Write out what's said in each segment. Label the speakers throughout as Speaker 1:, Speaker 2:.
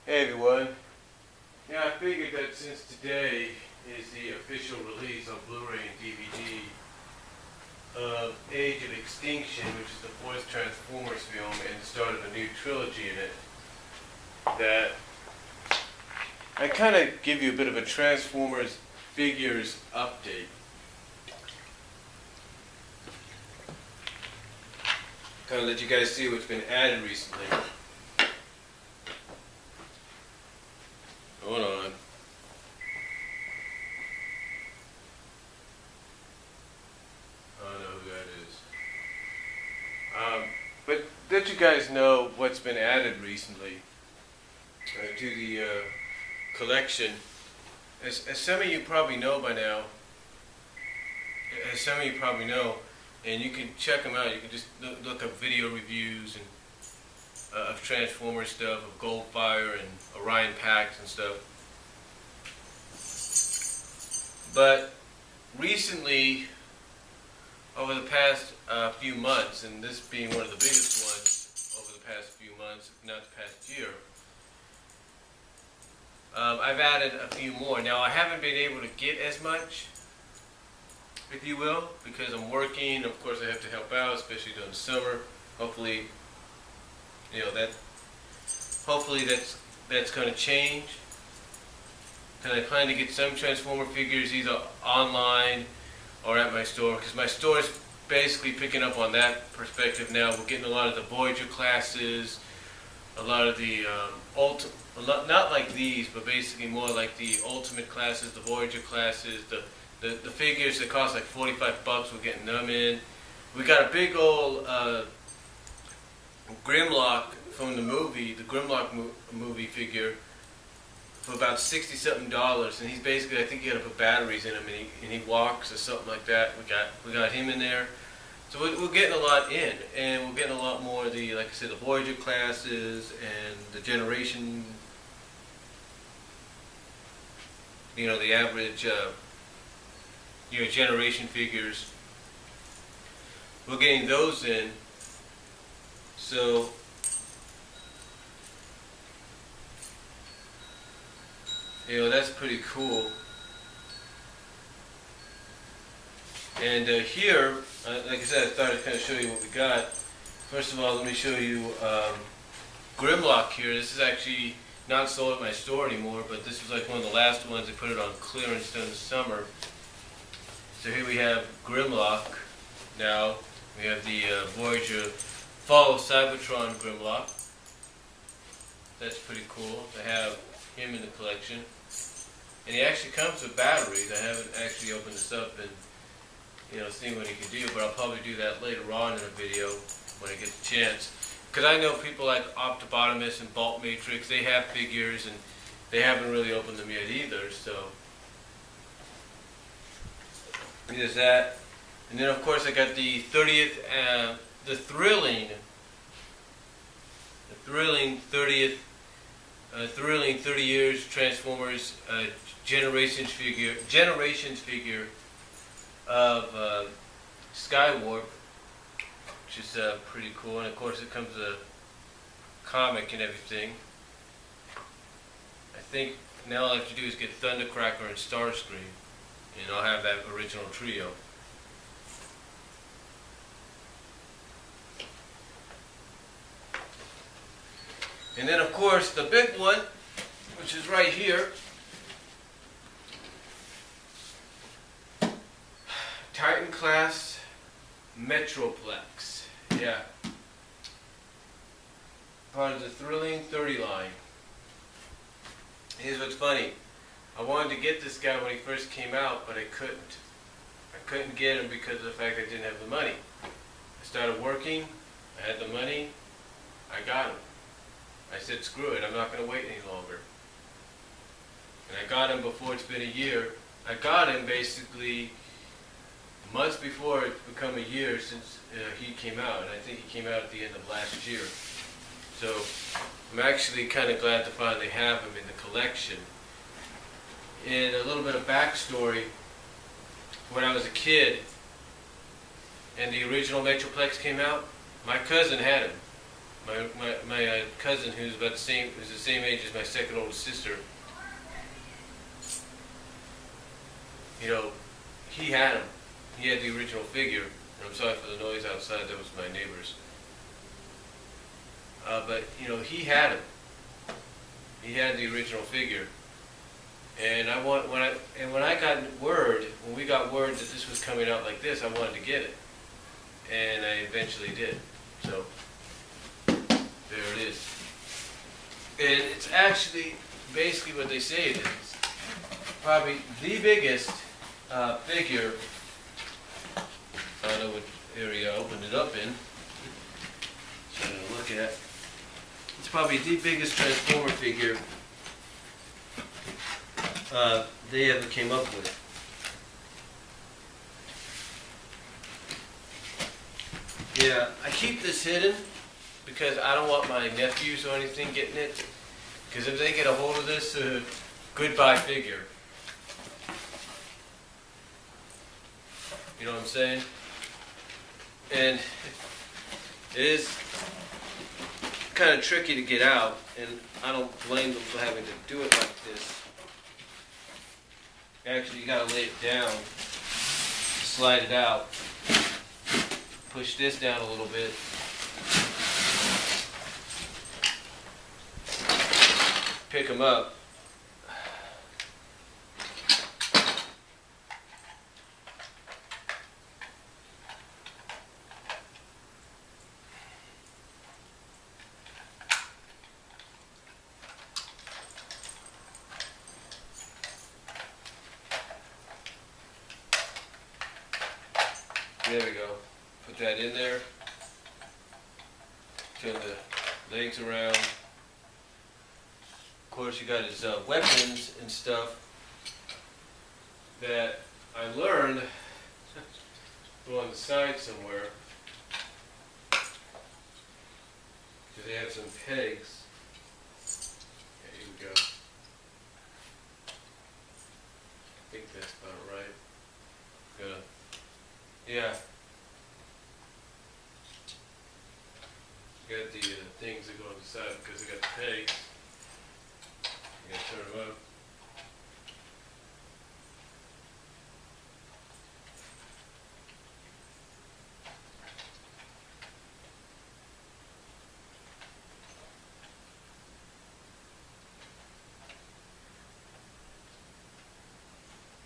Speaker 1: Hey everyone. Yeah, I figured that since today is the official release on Blu-ray and DVD of Age of Extinction, which is the fourth Transformers film and the start of a new trilogy in it, that I kind of give you a bit of a Transformers figures update. Kind of let you guys see what's been added recently. Hold on. I don't know who that is. But let you guys know what's been added recently to the collection. As some of you probably know by now, and you can check them out. You can just look up video reviews and of Transformers stuff, of Goldfire and Orion Pax and stuff. But recently, over the past few months, and this being one of the biggest ones over the past few months, if not the past year, I've added a few more. Now, I haven't been able to get as much, if you will, because I'm working. Of course, I have to help out, especially during the summer. Hopefully, that's going to change. And I plan to get some Transformer figures either online or at my store, because my store is basically picking up on that perspective now. We're getting a lot of the Voyager classes, a lot of the not like these, but basically more like the Ultimate classes, the Voyager classes, the figures that cost like $45. We're getting them in. We got a big old Grimlock from the movie, the Grimlock movie figure, for about $60-something, and he's basically, I think you got to put batteries in him, and he walks or something like that. We got him in there, so we're getting a lot in, and we're getting a lot more of the, like I said, the Voyager classes and the Generation, the average, Generation figures. We're getting those in, so. That's pretty cool. And here, like I said, I thought I'd kind of show you what we got. First of all, let me show you Grimlock here. This is actually not sold at my store anymore, but this was like one of the last ones. They put it on clearance during the summer. So here we have Grimlock. Now we have the Voyager Fall of Cybertron Grimlock. That's pretty cool to have him in the collection. And he actually comes with batteries. I haven't actually opened this up and seen what he can do, but I'll probably do that later on in a video when I get the chance. Because I know people like Optibotimus and Bolt Matrix, they have figures and they haven't really opened them yet either, so there's that. And then of course I got the 30th, the thrilling 30 years Transformers Generations figure of Skywarp, which is pretty cool. And of course it comes with a comic and everything. I think now all I have to do is get Thundercracker and Starscream, and I'll have that original trio. And then of course the big one, which is right here, Titan class Metroplex. Yeah. Part of the Thrilling 30 line. Here's what's funny. I wanted to get this guy when he first came out, but I couldn't. I couldn't get him because of the fact I didn't have the money. I started working, I had the money, I got him. I said, screw it, I'm not going to wait any longer. And I got him before it's been a year. I got him basically months before it's become a year since he came out. And I think he came out at the end of last year. So I'm actually kind of glad to finally have him in the collection. And a little bit of backstory. When I was a kid and the original Metroplex came out, my cousin had him. My cousin, who's about who's the same age as my second oldest sister, you know, he had him. He had the original figure. And I'm sorry for the noise outside. That was my neighbors. But you know, he had him. He had the original figure. And when I got word, when we got word that this was coming out like this, I wanted to get it, and I eventually did. So there it is. And it's actually basically what they say it is. Probably the biggest figure. I don't know what area I opened it up in. So I'm going to look at. It's probably the biggest Transformer figure they ever came up with. Yeah, I keep this hidden because I don't want my nephews or anything getting it. Because if they get a hold of this, goodbye figure. You know what I'm saying? And it is kind of tricky to get out, and I don't blame them for having to do it like this. Actually, you gotta lay it down, slide it out, push this down a little bit, pick them up. There we go. Put that in there. Turn the legs around. Of course, you got his weapons and stuff that I learned go on the side somewhere. Because they have some pegs. There you go. I think that's about right. Good. Yeah. You got the things that go on the side because they got the pegs. You gotta turn them up.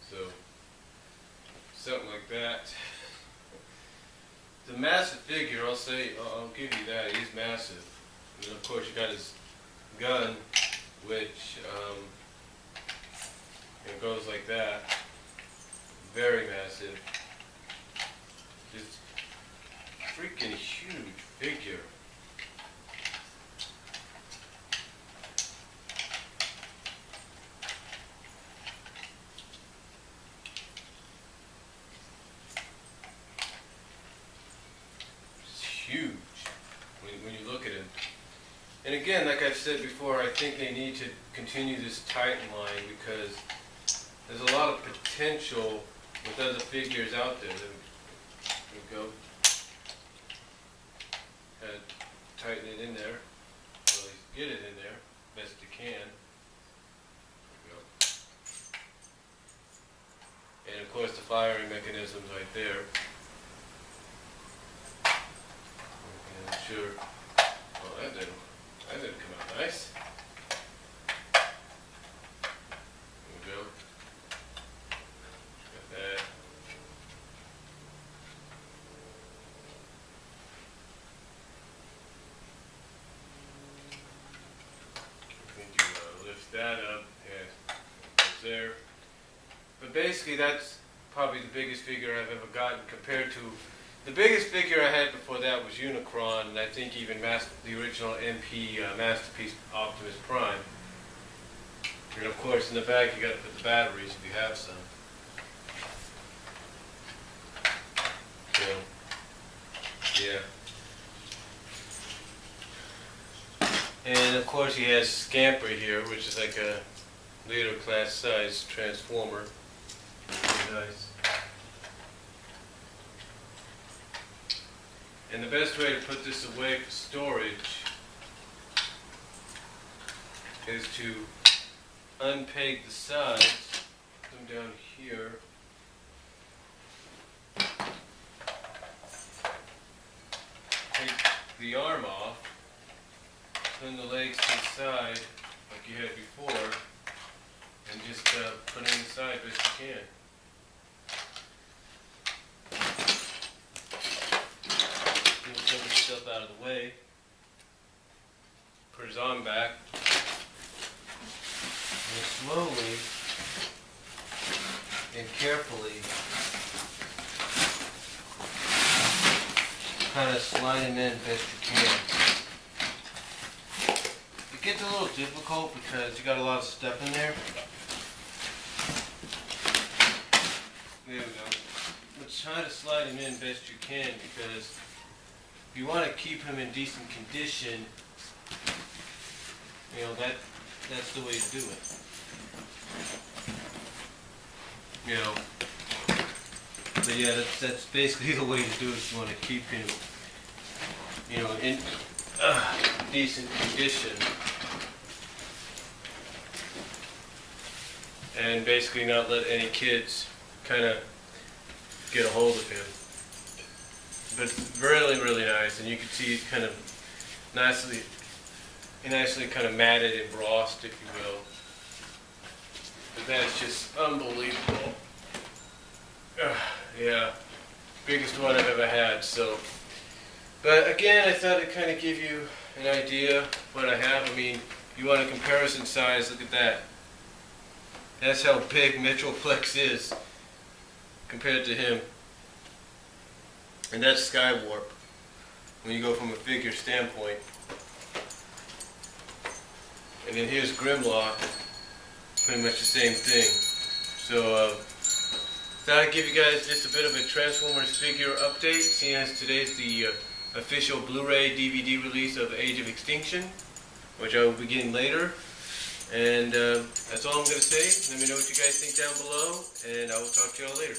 Speaker 1: So, something like that. The massive figure, I'll give you that, he's massive. And then of course you got his gun, which it goes like that. Very massive. Just freaking huge figure. Huge when you look at him. And again, like I've said before, I think they need to continue this Titan line because there's a lot of potential with other figures out there. There we go. And tighten it in there. Or at least get it in there best you can. There we go. And of course the firing mechanism's right there. Sure. Well, that didn't come out nice. There we go. Got that. I think you lift that up. Yeah, goes there. But basically, that's probably the biggest figure I've ever gotten compared to. The biggest figure I had before that was Unicron, and I think even the original MP Masterpiece Optimus Prime. And of course, in the back you got to put the batteries if you have some. So, yeah. And of course, he has Scamper here, which is like a later class size Transformer. Very nice. And the best way to put this away for storage is to unpeg the sides, come down here, take the arm off, turn the legs to the side like you had before, and just put it inside best you can. Move some of the stuff out of the way. Put his arm back. And slowly and carefully kind of slide him in best you can. It gets a little difficult because you got a lot of stuff in there. There we go. But try to slide him in best you can, because if you want to keep him in decent condition, you know, that's the way to do it. You know, but yeah, that's basically the way to do it if you want to keep him, you know, in decent condition, and basically not let any kids kind of get a hold of him. But it's really, really nice, and you can see it kind of nicely kind of matted and embossed, if you will. But that's just unbelievable. Yeah, biggest one I've ever had. So, but again, I thought I'd kind of give you an idea what I have. I mean, if you want a comparison size, look at that. That's how big Metroplex is compared to him. And that's Skywarp when you go from a figure standpoint. And then here's Grimlock, pretty much the same thing. So, thought I'd give you guys just a bit of a Transformers figure update, seeing as today's the official Blu-ray DVD release of Age of Extinction, which I will be getting later. And that's all I'm going to say. Let me know what you guys think down below, and I will talk to y'all later.